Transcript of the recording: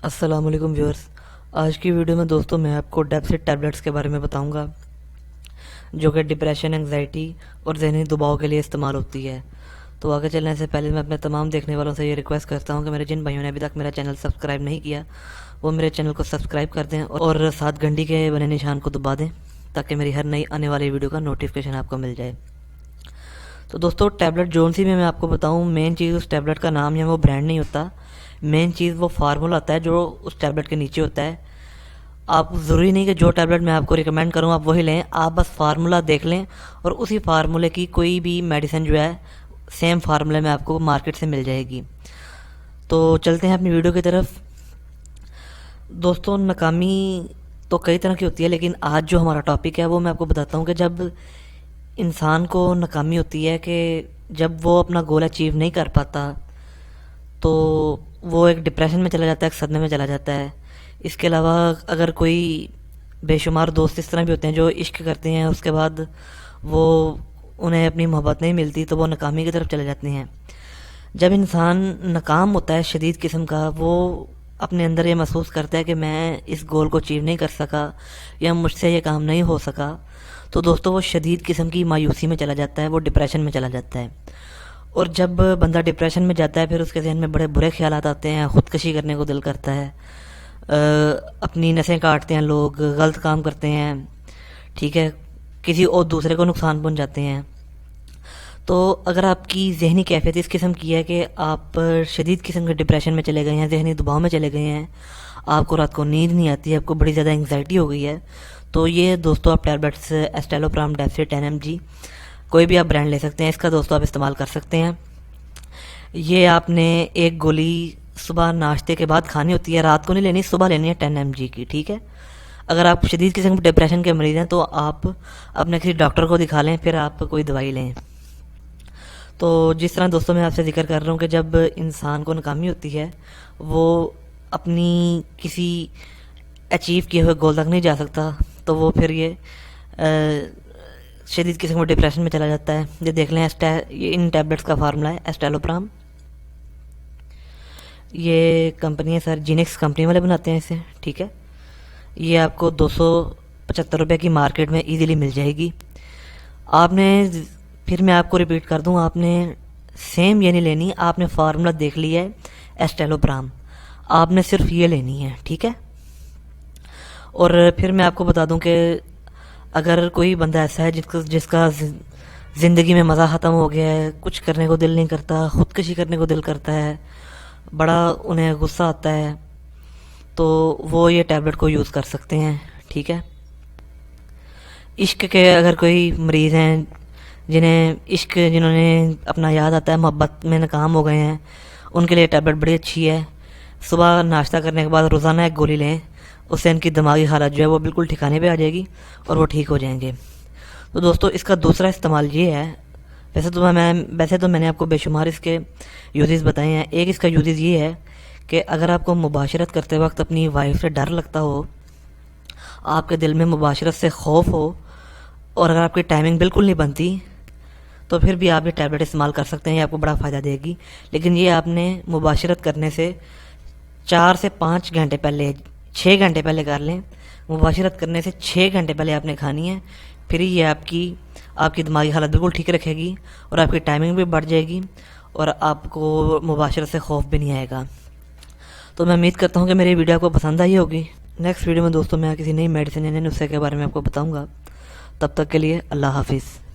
अस्सलाम वालेकुम व्यूअर्स। आज की वीडियो में दोस्तों मैं आपको डेप्सिट टैबलेट्स के बारे में बताऊंगा जो कि डिप्रेशन, एंग्जाइटी और जहनी दबाव के लिए इस्तेमाल होती है। तो आगे चलने से पहले मैं अपने तमाम देखने वालों से ये रिक्वेस्ट करता हूं कि मेरे जिन भाइयों ने अभी तक मेरा चैनल सब्सक्राइब नहीं किया वो मेरे चैनल को सब्सक्राइब कर दें और साथ घंटी के बने निशान को दबा दें ताकि मेरी हर नई आने वाली वीडियो का नोटिफिकेशन आपको मिल जाए। तो दोस्तों टैबलेट जोन सी में मैं आपको बताऊं, मेन चीज़ उस टैबलेट का नाम या वो ब्रांड नहीं होता। मेन चीज़ वो फार्मूला होता है जो उस टैबलेट के नीचे होता है। आप ज़रूरी नहीं कि जो टैबलेट मैं आपको रिकमेंड करूं आप वही लें, आप बस फार्मूला देख लें और उसी फार्मूले की कोई भी मेडिसिन जो है सेम फार्मूले में आपको मार्केट से मिल जाएगी। तो चलते हैं अपनी वीडियो की तरफ। दोस्तों नाकामी तो कई तरह की होती है, लेकिन आज जो हमारा टॉपिक है वो मैं आपको बताता हूँ कि जब इंसान को नाकामी होती है कि जब वो अपना गोल अचीव नहीं कर पाता तो वो एक डिप्रेशन में चला जाता है, एक सदमे में चला जाता है। इसके अलावा अगर कोई बेशुमार दोस्त इस तरह भी होते हैं जो इश्क करते हैं, उसके बाद वो उन्हें अपनी मोहब्बत नहीं मिलती तो वो नाकामी की तरफ चले जाते हैं। जब इंसान नाकाम होता है शदीद किस्म का, वो अपने अंदर ये महसूस करता है कि मैं इस गोल को अचीव नहीं कर सका या मुझसे ये काम नहीं हो सका, तो दोस्तों वो शदीद किस्म की मायूसी में चला जाता है, वो डिप्रेशन में चला जाता है। और जब बंदा डिप्रेशन में जाता है फिर उसके जहन में बड़े बुरे ख्यालात आते हैं, ख़ुदकशी करने को दिल करता है, अपनी नसें काटते हैं लोग, गलत काम करते हैं, ठीक है, किसी और दूसरे को नुकसान पहुंचाते हैं। तो अगर आपकी जहनी कैफियत इस किस्म की है कि आप शदीद किस्म के डिप्रेशन में चले गए हैं, जहनी दबाव में चले गए हैं, आपको रात को नींद नहीं आती है, आपको बड़ी ज़्यादा एंग्जाइटी हो गई है, तो ये दोस्तों आप टैबलेट्स एस्टेलोप्राम डेप्सिट 10 mg कोई भी आप ब्रांड ले सकते हैं, इसका दोस्तों आप इस्तेमाल कर सकते हैं। ये आपने एक गोली सुबह नाश्ते के बाद खानी होती है, रात को नहीं लेनी, सुबह लेनी है 10 mg की, ठीक है। अगर आप शदीद किस्म के डिप्रेशन के मरीज़ हैं तो आप अपने किसी डॉक्टर को दिखा लें, फिर आप कोई दवाई लें। तो जिस तरह दोस्तों मैं आपसे जिक्र कर रहा हूँ कि जब इंसान को नाकामी होती है वो अपनी किसी अचीव किए हुए गोल तक नहीं जा सकता, तो वो फिर ये शदीद किस्म के डिप्रेशन में चला जाता है। ये देख लें, ये इन टैबलेट्स का फार्मूला है एस्टेलोप्राम। ये कंपनी है सर, जीनेक्स कंपनी वाले बनाते हैं इसे, ठीक है। ये आपको 275 रुपये की मार्केट में इजीली मिल जाएगी। आपने, फिर मैं आपको रिपीट कर दूं, आपने सेम ये नहीं लेनी, आपने फार्मूला देख लिया है एस्टेलोप्राम, आपने सिर्फ ये लेनी है, ठीक है। और फिर मैं आपको बता दूं कि अगर कोई बंदा ऐसा है जिसका ज़िंदगी में मज़ा ख़त्म हो गया है, कुछ करने को दिल नहीं करता, ख़ुदकशी करने को दिल करता है, बड़ा उन्हें गुस्सा आता है, तो वो ये टैबलेट को यूज़ कर सकते हैं, ठीक है। इश्क के अगर कोई मरीज़ हैं जिन्होंने अपना याद आता है मोहब्बत में नाकाम हो गए हैं, उनके लिए टैबलेट बड़ी अच्छी है। सुबह नाश्ता करने के बाद रोज़ाना एक गोली लें, उससे इनकी दिमागी हालत जो है वो बिल्कुल ठिकाने पे आ जाएगी और वो ठीक हो जाएंगे। तो दोस्तों इसका दूसरा इस्तेमाल ये है, वैसे तो मैंने आपको बेशुमार इसके यूजेस बताए हैं। एक इसका यूजेस ये है कि अगर आपको मुबाशरत करते वक्त अपनी वाइफ से डर लगता हो, आपके दिल में मुबाशरत से खौफ हो और अगर आपकी टाइमिंग बिल्कुल नहीं बनती, तो फिर भी आप ये टैबलेट इस्तेमाल कर सकते हैं, ये आपको बड़ा फ़ायदा देगी। लेकिन ये आपने मुबाशरत करने से 4 से 5 घंटे पहले, 6 घंटे पहले कर लें। मुबाशरत करने से 6 घंटे पहले आपने खानी है, फिर ये आपकी दिमागी हालत बिल्कुल ठीक रखेगी और आपकी टाइमिंग भी बढ़ जाएगी और आपको मुबाशरत से खौफ भी नहीं आएगा। तो मैं उम्मीद करता हूँ कि मेरी वीडियो आपको पसंद आई होगी। नेक्स्ट वीडियो में दोस्तों मैं किसी नई मेडिसिन या नुस्खे के बारे में आपको बताऊँगा। तब तक के लिए अल्लाह हाफिज़।